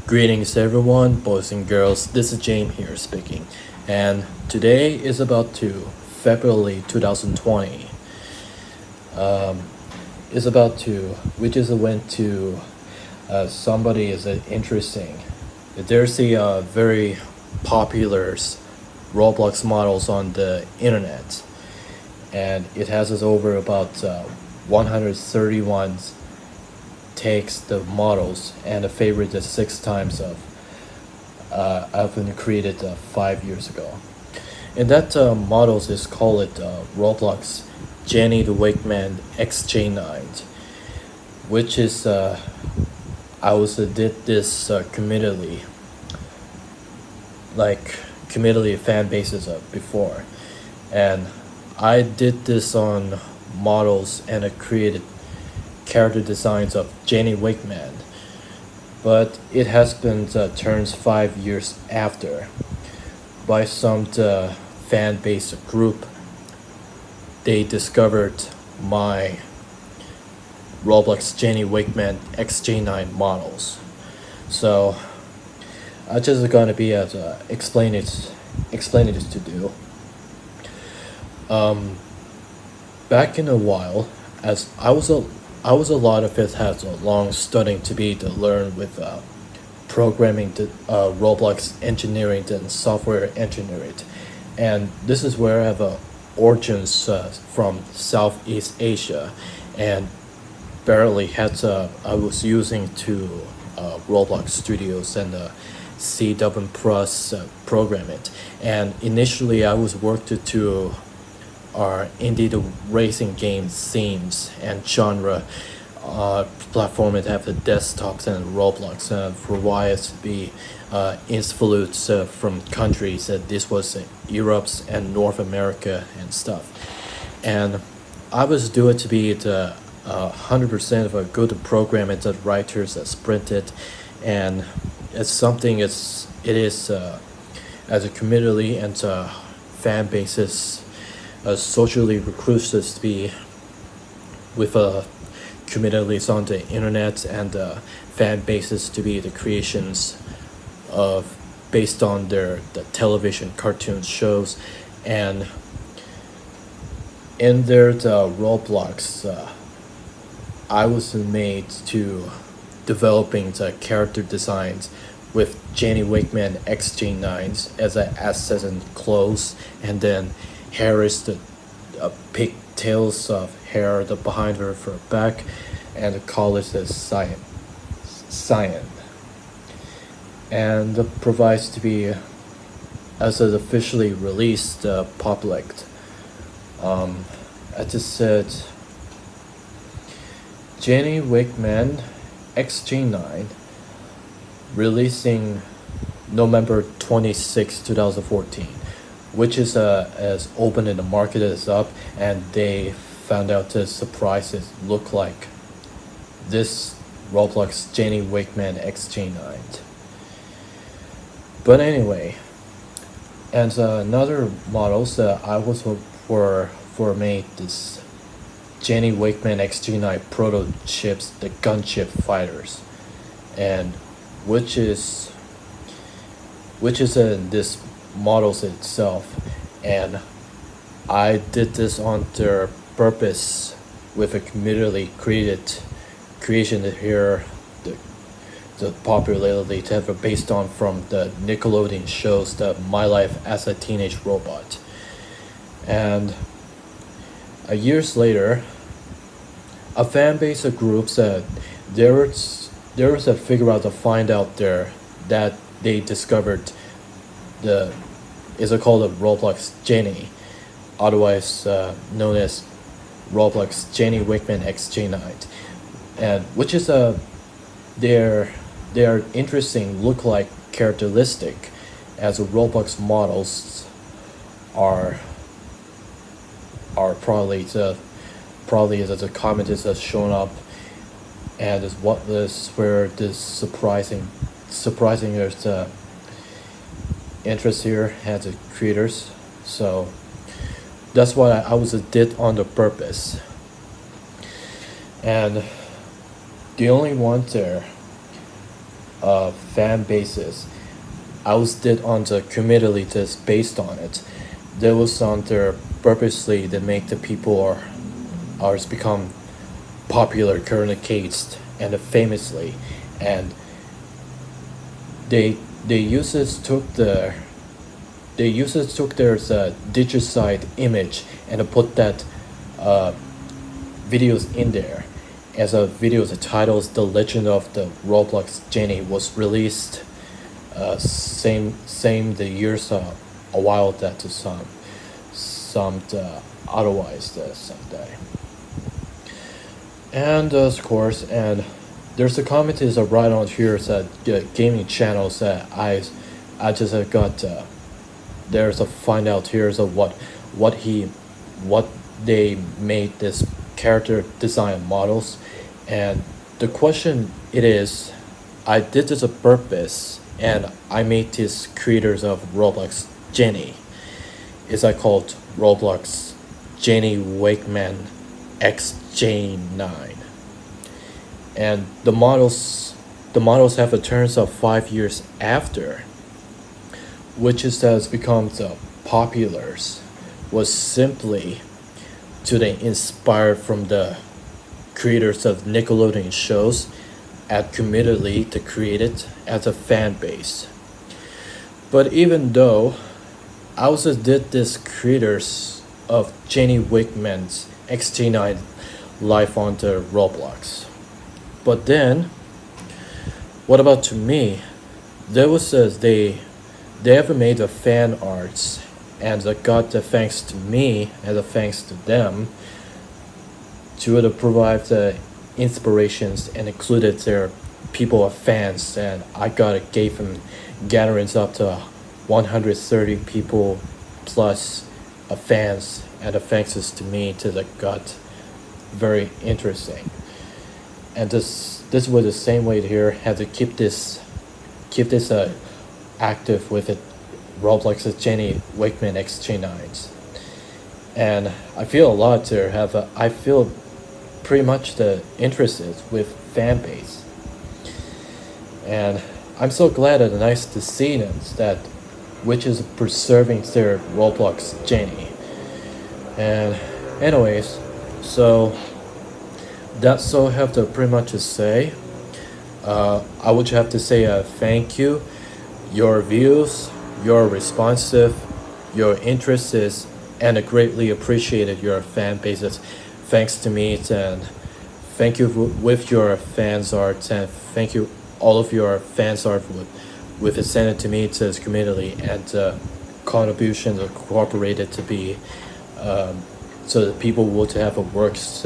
Greetings everyone, boys and girls, this is James here speaking, and today is about February 2020. It's about we just went to, somebody is interesting. There's a very popular Roblox models on the internet, and it has us over about 131 takes the models, and the favorite is 6 times of I've been created 5 years ago. And that models is called ROBLOX Jenny Wakeman XJ9, which is I was did this committedly, like committedly fan bases before, and I did this on models and I created character designs of Jenny Wakeman, but it has been turned 5 years after by some fan base group. They discovered my ROBLOX Jenny Wakeman XJ9 models, so I just gonna be explain it to do. Back in a while, as I was a lot of it has a long studying to learn with programming, Roblox engineering and software engineering, and this is where I have origins from Southeast Asia, and barely had I was using Roblox Studios and C7 Plus program it, and initially I was worked to are indeed racing game themes and genre platform that have the desktops and Roblox for why it's be influence from countries that this was Europe and North America and stuff, and I was doing to be the 100% of a good program and the writers that sprinted, and it's something it is as a community and fan bases socially reclusive to be with communities on the internet, and fan bases to be the creations of based on the television cartoon shows, and in the Roblox I was made to developing the character designs with Jenny Wakeman XJ9s as an asset and clothes, and then hair is the pigtails of hair the behind her for back, and the color is cyan, and provides to be as it officially released public. I just said Jenny Wakeman XJ9 releasing November 26, 2014, which is as open in the market as up, and they found out the surprises look like this ROBLOX Jenny Wakeman XJ9. But anyway, and another models I was for made this Jenny Wakeman XJ9 prototypes, the gunship fighters, and which is this models itself, and I did this on their purpose with a community creation here, the popularity to have based on from the Nickelodeon shows the My Life as a Teenage Robot, and years later a fan base of groups there was a figure out to find out there that they discovered is called a ROBLOX Jenny, otherwise known as ROBLOX Jenny Wakeman XJ9, and which is their interesting look-like characteristic as Roblox models are probably as a comment is has shown up, and is what is where this surprising is interest here as the creators. So that's what I was did on the purpose, and the only one there fan bases. I was did on the community just based on it. There was on there purposely to make the people are ours become popular communicates and famously, and they they uses took the they uses took their digitized image and put that uh, videos in there as a video. The titles "The Legend of the Roblox Jenny" was released same the years a while that to some otherwise someday. And of course, and there's a comment is right on here that gaming channels that I just got there's a find out here so what he what they made this character design models, and the question it is, I did this on purpose and I made these creators of Roblox Jenny. Is I called Roblox Jenny Wakeman XJ9, and the models have a turns of 5 years after, which is has become the populars was simply to the inspired from the creators of Nickelodeon shows at committedly to create it as a fan base. But even though I also did this creators of Jenny Wakeman's XJ9 live on the Roblox. But then, what about to me? There was they ever made a fan arts, and got the thanks to me and the thanks to them to provide the inspirations and included their people of fans, and I got gave them gatherings up to 130 people plus of fans, and the thanks is to me to the got very interesting. And this was the same way here had to keep this active with it Roblox Jenny Wakeman XJ9s. And I feel a lot to have I feel pretty much the interest is with fan base. And I'm so glad and nice to see them that which is preserving their Roblox Jenny. And anyways, so that's all I have to pretty much to say. I would have to say thank you. Your views, your responsive, your interests, and I greatly appreciated your fan bases. Thanks to me, and thank you with your fans art, and thank you all of your fans art with it sent it to me to this community, and contributions are cooperated to be so that people would have a works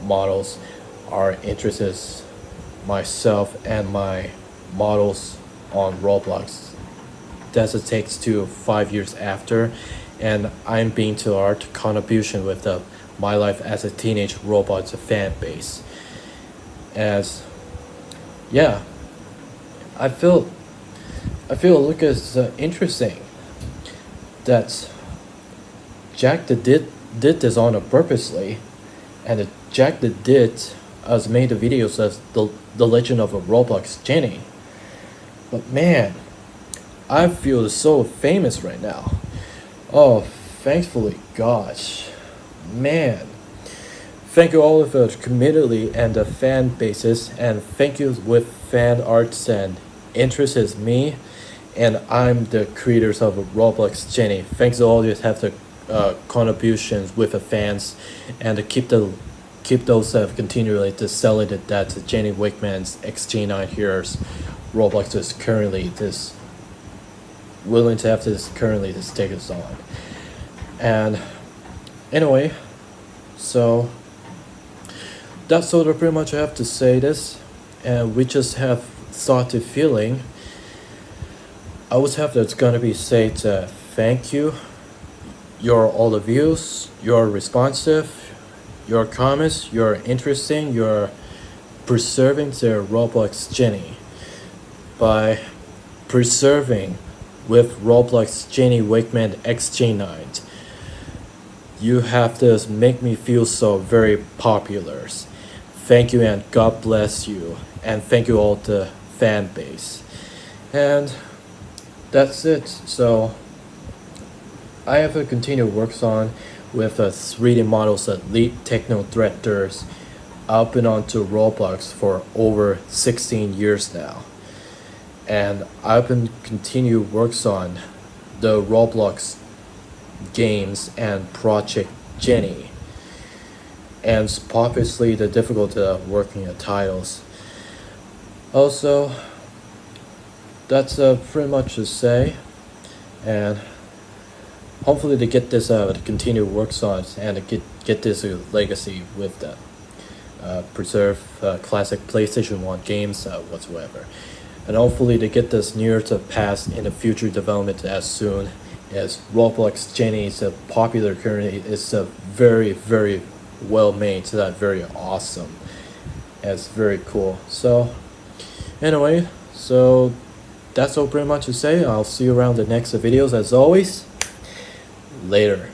models are interested myself and my models on Roblox. That's it takes to 5 years after, and I'm being to art contribution with my life as a teenage robot fan base. As yeah, I feel look as interesting that Jack that did this on a purposely, and Jack that did has made the videos as the Legend of Roblox Jenny. But man, I feel so famous right now. Oh, thankfully, gosh, man. Thank you all of the community and the fan bases, and thank you with fan arts and interest is me, and I'm the creators of Roblox Jenny. Thanks to all you have the contributions with the fans, and to keep those continually to sell it that Jenny Wakeman's XJ9 here's Roblox is currently this willing to have this currently this take us on. And anyway, so that's sort of pretty much I have to say this, and we just have thought the feeling. I would have that's gonna be say to thank you. Your all the views, you're responsive, your comments, you're interesting, you're preserving the Roblox Jenny by preserving with Roblox Jenny Wakeman XJ9. You have to make me feel so very popular. Thank you and God bless you, and thank you all the fan base. And that's it. So I have a continued works on with 3D models that lead techno threaders up and onto Roblox for over 16 years now. And I've been continued works on the Roblox games and Project Jenny, and obviously the difficulty of working at titles. Also, that's pretty much to say, and hopefully to get this to continue works on and to get this legacy with that preserve classic PlayStation 1 games whatsoever, and hopefully to get this near to pass in the future development as soon as Roblox Jenny is popular currently. It's very well made, so that's very awesome. It's very cool. So anyway, so that's all pretty much to say. I'll see you around the next videos as always. Later.